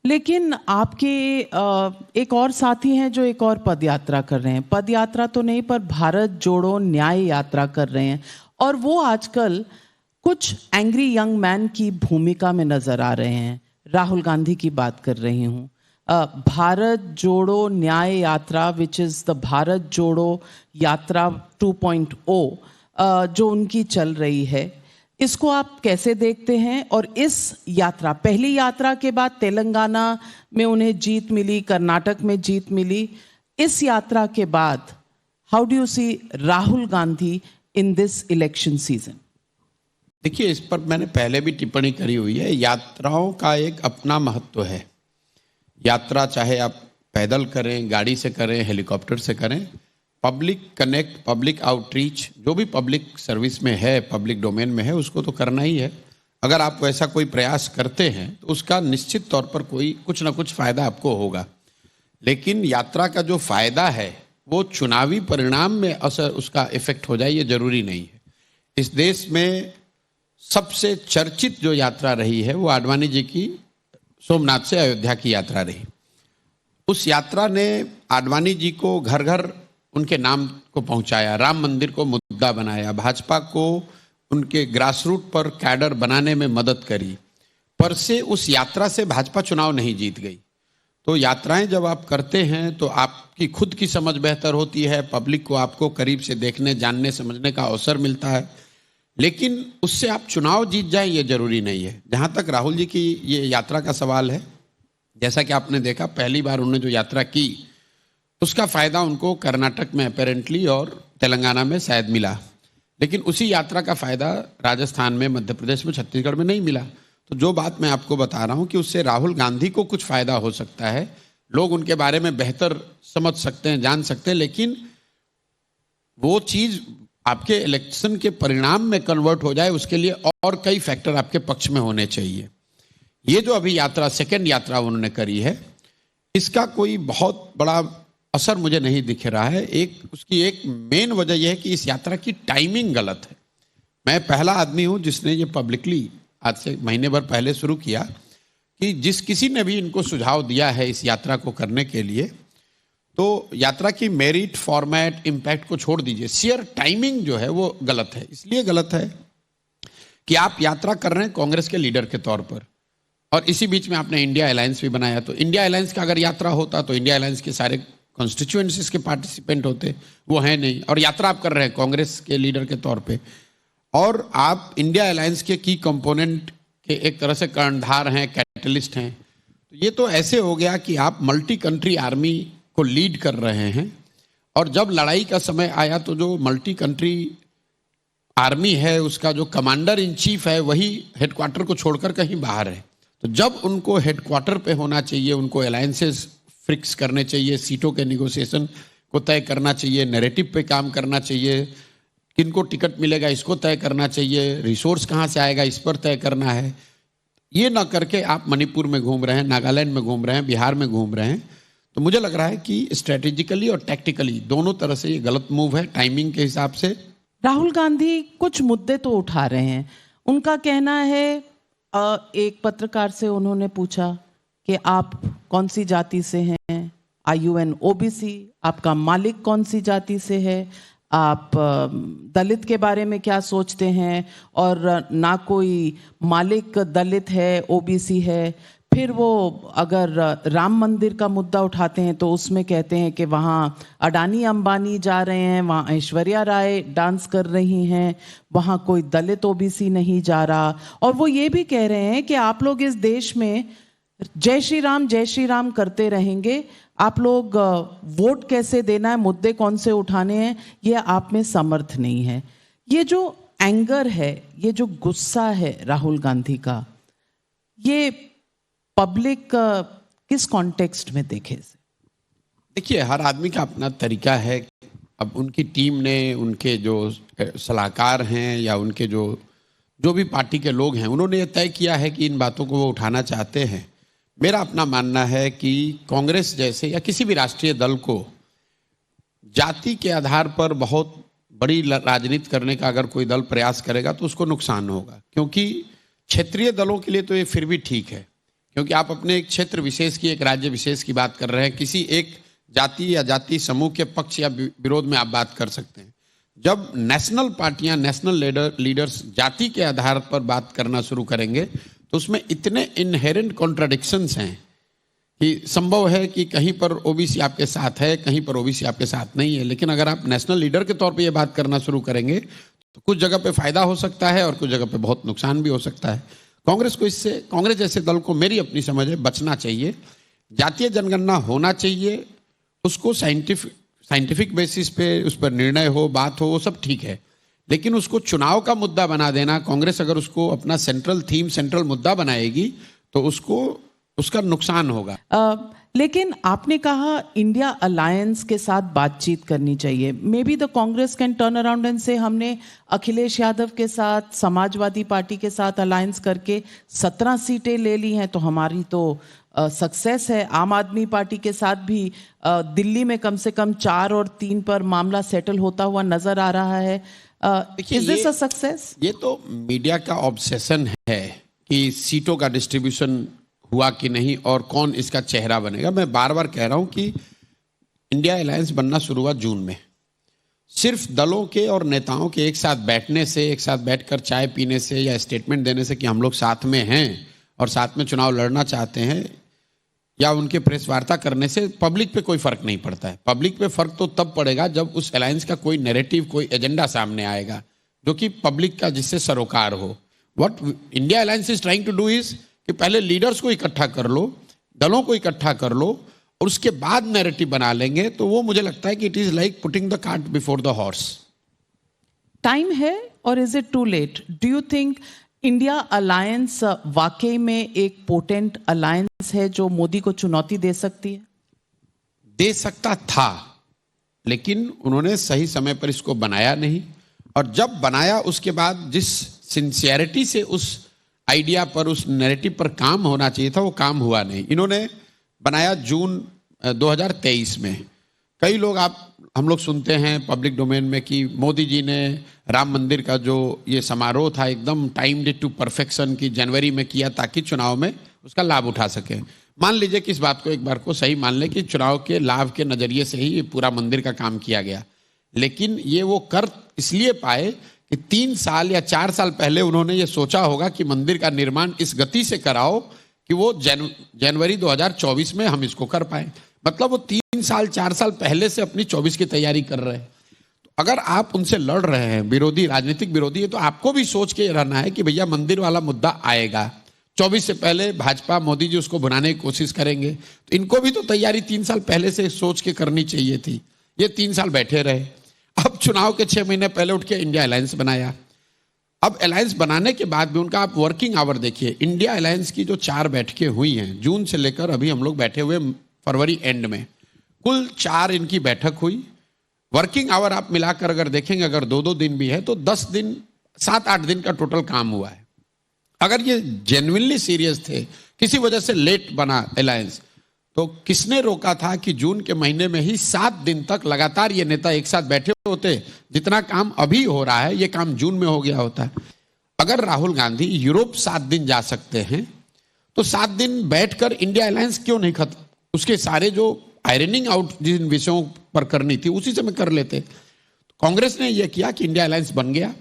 लेकिन आपके एक और साथी हैं जो एक और पद यात्रा कर रहे हैं, पद यात्रा तो नहीं पर भारत जोड़ो न्याय यात्रा कर रहे हैं, और वो आजकल कुछ एंग्री यंग मैन की भूमिका में नजर आ रहे हैं। राहुल गांधी की बात कर रही हूँ। भारत जोड़ो न्याय यात्रा, विच इज द भारत जोड़ो यात्रा 2.0, जो उनकी चल रही है, इसको आप कैसे देखते हैं? और इस यात्रा, पहली यात्रा के बाद तेलंगाना में उन्हें जीत मिली, कर्नाटक में जीत मिली, इस यात्रा के बाद how do you see Rahul Gandhi in this election season? देखिए, इस पर मैंने पहले भी टिप्पणी करी हुई है। यात्राओं का एक अपना महत्व है। यात्रा चाहे आप पैदल करें, गाड़ी से करें, हेलीकॉप्टर से करें, पब्लिक कनेक्ट, पब्लिक आउटरीच, जो भी पब्लिक सर्विस में है, पब्लिक डोमेन में है, उसको तो करना ही है। अगर आप वैसा कोई प्रयास करते हैं तो उसका निश्चित तौर पर कुछ ना कुछ फायदा आपको होगा। लेकिन यात्रा का जो फायदा है वो चुनावी परिणाम में असर, उसका इफेक्ट हो जाए, ये जरूरी नहीं है। इस देश में सबसे चर्चित जो यात्रा रही है वो आडवाणी जी की सोमनाथ से अयोध्या की यात्रा रही। उस यात्रा ने आडवाणी जी को घर घर उनके नाम को पहुंचाया, राम मंदिर को मुद्दा बनाया, भाजपा को उनके ग्रासरूट पर कैडर बनाने में मदद करी। पर से उस यात्रा से भाजपा चुनाव नहीं जीत गई। तो यात्राएं जब आप करते हैं तो आपकी खुद की समझ बेहतर होती है, पब्लिक को आपको करीब से देखने, जानने, समझने का अवसर मिलता है। लेकिन उससे आप चुनाव जीत जाएं ये जरूरी नहीं है। जहां तक राहुल जी की ये यात्रा का सवाल है, जैसा कि आपने देखा, पहली बार उन्होंने जो यात्रा की उसका फायदा उनको कर्नाटक में अपेरेंटली और तेलंगाना में शायद मिला, लेकिन उसी यात्रा का फायदा राजस्थान में, मध्य प्रदेश में, छत्तीसगढ़ में नहीं मिला। तो जो बात मैं आपको बता रहा हूं कि उससे राहुल गांधी को कुछ फायदा हो सकता है, लोग उनके बारे में बेहतर समझ सकते हैं, जान सकते हैं, लेकिन वो चीज आपके इलेक्शन के परिणाम में कन्वर्ट हो जाए उसके लिए और कई फैक्टर आपके पक्ष में होने चाहिए। ये जो अभी यात्रा, सेकेंड यात्रा उन्होंने करी है, इसका कोई बहुत बड़ा असर मुझे नहीं दिख रहा है। उसकी एक मेन वजह यह है कि इस यात्रा की टाइमिंग गलत है। मैं पहला आदमी हूं जिसने ये पब्लिकली आज से महीने भर पहले शुरू किया कि जिस किसी ने भी इनको सुझाव दिया है इस यात्रा को करने के लिए, तो यात्रा की मेरिट, फॉर्मेट, इम्पैक्ट को छोड़ दीजिए, शेयर टाइमिंग जो है वो गलत है। इसलिए गलत है कि आप यात्रा कर रहे हैं कांग्रेस के लीडर के तौर पर, और इसी बीच में आपने इंडिया अलायंस भी बनाया। तो इंडिया अलायंस का अगर यात्रा होता तो इंडिया अलायंस के सारे कॉन्स्टिट्यूएंसीज के पार्टिसिपेंट होते, वो है नहीं। और यात्रा आप कर रहे हैं कांग्रेस के लीडर के तौर पे, और आप इंडिया अलायंस के की कंपोनेंट के एक तरह से कर्णधार हैं, कैटलिस्ट हैं। तो ये तो ऐसे हो गया कि आप मल्टी कंट्री आर्मी को लीड कर रहे हैं, और जब लड़ाई का समय आया तो जो मल्टी कंट्री आर्मी है उसका जो कमांडर इन चीफ है वही हेडक्वार्टर को छोड़कर कहीं बाहर है। तो जब उनको हेडक्वार्टर पे होना चाहिए, उनको अलायंसेस फिक्स करने चाहिए, सीटों के निगोशिएशन को तय करना चाहिए, नैरेटिव पे काम करना चाहिए, किनको टिकट मिलेगा इसको तय करना चाहिए, रिसोर्स कहाँ से आएगा इस पर तय करना है। ये ना करके आप मणिपुर में घूम रहे हैं, नागालैंड में घूम रहे हैं, बिहार में घूम रहे हैं। तो मुझे लग रहा है कि स्ट्रेटेजिकली और टैक्टिकली दोनों तरह से ये गलत मूव है, टाइमिंग के हिसाब से। राहुल गांधी कुछ मुद्दे तो उठा रहे हैं। उनका कहना है, एक पत्रकार से उन्होंने पूछा कि आप कौन सी जाति से हैं, आर यू एन ओबीसी, आपका मालिक कौन सी जाति से है, आप दलित के बारे में क्या सोचते हैं, और ना कोई मालिक दलित है, ओबीसी है। फिर वो अगर राम मंदिर का मुद्दा उठाते हैं तो उसमें कहते हैं कि वहाँ अडानी अंबानी जा रहे हैं, वहाँ ऐश्वर्या राय डांस कर रही हैं, वहाँ कोई दलित ओबीसी नहीं जा रहा। और वो ये भी कह रहे हैं कि आप लोग इस देश में जय श्री राम करते रहेंगे, आप लोग वोट कैसे देना है, मुद्दे कौन से उठाने हैं, ये आप में समर्थ नहीं है। ये जो एंगर है, ये जो गुस्सा है राहुल गांधी का, ये पब्लिक किस कॉन्टेक्स्ट में देखे? देखिए, हर आदमी का अपना तरीका है। अब उनकी टीम ने, उनके जो सलाहकार हैं या उनके जो भी पार्टी के लोग हैं, उन्होंने ये तय किया है कि इन बातों को वो उठाना चाहते हैं। मेरा अपना मानना है कि कांग्रेस जैसे या किसी भी राष्ट्रीय दल को जाति के आधार पर बहुत बड़ी राजनीति करने का अगर कोई दल प्रयास करेगा तो उसको नुकसान होगा, क्योंकि क्षेत्रीय दलों के लिए तो ये फिर भी ठीक है क्योंकि आप अपने एक क्षेत्र विशेष की, एक राज्य विशेष की बात कर रहे हैं, किसी एक जाति या जाति समूह के पक्ष या विरोध में आप बात कर सकते हैं। जब नेशनल पार्टियां, नेशनल लीडर्स जाति के आधार पर बात करना शुरू करेंगे तो उसमें इतने इनहेरेंट कॉन्ट्राडिक्शंस हैं कि संभव है कि कहीं पर ओबीसी आपके साथ है, कहीं पर ओबीसी आपके साथ नहीं है। लेकिन अगर आप नेशनल लीडर के तौर पे ये बात करना शुरू करेंगे तो कुछ जगह पे फायदा हो सकता है और कुछ जगह पे बहुत नुकसान भी हो सकता है। कांग्रेस को इससे, कांग्रेस जैसे दल को, मेरी अपनी समझ है, बचना चाहिए। जातीय जनगणना होना चाहिए, उसको साइंटिफिक बेसिस पे उस पर निर्णय हो, बात हो, वो सब ठीक है। लेकिन उसको चुनाव का मुद्दा बना देना, कांग्रेस अगर उसको अपना सेंट्रल थीम, सेंट्रल मुद्दा बनाएगी तो उसका नुकसान होगा। लेकिन आपने कहा इंडिया अलायंस के साथ बातचीत करनी चाहिए। May be the Congress can turn around and से हमने अखिलेश यादव के साथ, समाजवादी पार्टी के साथ अलायंस करके 17 सीटें ले ली हैं तो हमारी तो सक्सेस है। आम आदमी पार्टी के साथ भी दिल्ली में कम से कम 4 और 3 पर मामला सेटल होता हुआ नजर आ रहा है। Is this a success? ये तो मीडिया का ऑब्सेशन है कि सीटों का डिस्ट्रीब्यूशन हुआ कि नहीं और कौन इसका चेहरा बनेगा। मैं बार बार कह रहा हूं कि इंडिया अलायंस बनना शुरू हुआ जून में। सिर्फ दलों के और नेताओं के एक साथ बैठने से, एक साथ बैठकर चाय पीने से या स्टेटमेंट देने से कि हम लोग साथ में हैं और साथ में चुनाव लड़ना चाहते हैं, या उनके प्रेस वार्ता करने से पब्लिक पे कोई फर्क नहीं पड़ता है। पब्लिक पे फर्क तो तब पड़ेगा जब उस अलायंस का कोई नैरेटिव, कोई एजेंडा सामने आएगा जो कि पब्लिक का, जिससे सरोकार हो। What India alliance is trying to do is कि पहले लीडर्स को इकट्ठा कर लो, दलों को इकट्ठा कर लो और उसके बाद नैरेटिव बना लेंगे। तो वो मुझे लगता है कि it is like putting the cart before the horse. Time है और is it too late? Do you think India alliance वाकई में एक पोटेंट अलायंस है जो मोदी को चुनौती दे सकती है? दे सकता था, लेकिन उन्होंने सही समय पर इसको बनाया नहीं। और जब बनाया उसके बाद जिस सिंसियरिटी से उस आइडिया पर, उस नैरेटिव पर काम होना चाहिए था, वो काम हुआ नहीं। इन्होंने बनाया जून 2023 में। कई लोग, हम लोग सुनते हैं पब्लिक डोमेन में कि मोदी जी ने राम मंदिर का जो ये समारोह था एकदम टाइम्ड टू परफेक्शन की जनवरी में किया ताकि चुनाव में उसका लाभ उठा सके। मान लीजिए कि इस बात को एक बार को सही मान ले कि चुनाव के लाभ के नजरिए से ही ये पूरा मंदिर का काम किया गया। लेकिन ये वो कर इसलिए पाए कि 3 साल या 4 साल पहले उन्होंने ये सोचा होगा कि मंदिर का निर्माण इस गति से कराओ कि वो जनवरी 2024 में हम इसको कर पाए। मतलब वो 3 साल 4 साल पहले से अपनी 24 की तैयारी कर रहे हैं। तो अगर आप उनसे लड़ रहे हैं, विरोधी, राजनीतिक विरोधी है, तो आपको भी सोच के रहना है कि भैया मंदिर वाला मुद्दा आएगा 24 से पहले, भाजपा, मोदी जी उसको बनाने की कोशिश करेंगे। तो इनको भी तो तैयारी 3 साल पहले से सोच के करनी चाहिए थी। ये 3 साल बैठे रहे। अब चुनाव के 6 महीने पहले उठ के इंडिया अलायंस बनाया। अब अलायंस बनाने के बाद भी उनका आप वर्किंग आवर देखिए। इंडिया अलायंस की जो 4 बैठकें हुई हैं जून से लेकर अभी हम लोग बैठे हुए फरवरी एंड में, कुल 4 इनकी बैठक हुई। वर्किंग आवर आप मिलाकर अगर देखेंगे, अगर 2-2 दिन भी है तो 10 दिन, 7-8 दिन का टोटल काम हुआ है। अगर ये जेन्युइनली सीरियस थे, किसी वजह से लेट बना अलायंस, तो किसने रोका था कि जून के महीने में ही 7 दिन तक लगातार ये नेता एक साथ बैठे होते? जितना काम अभी हो रहा है ये काम जून में हो गया होता। अगर राहुल गांधी यूरोप 7 दिन जा सकते हैं तो 7 दिन बैठकर इंडिया अलायंस क्यों नहीं खत्म? उसके सारे जो आयरनिंग आउट जिन विषयों पर करनी थी उसी समय कर लेते। कांग्रेस ने यह किया कि इंडिया अलायंस बन गया।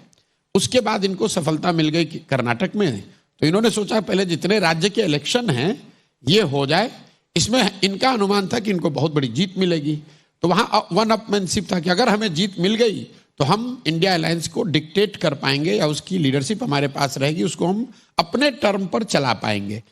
उसके बाद इनको सफलता मिल गई कर्नाटक में, तो इन्होंने सोचा पहले जितने राज्य के इलेक्शन हैं ये हो जाए। इसमें इनका अनुमान था कि इनको बहुत बड़ी जीत मिलेगी, तो वहां वन अपमैनशिप था कि अगर हमें जीत मिल गई तो हम इंडिया अलायंस को डिक्टेट कर पाएंगे या उसकी लीडरशिप हमारे पास रहेगी, उसको हम अपने टर्म पर चला पाएंगे।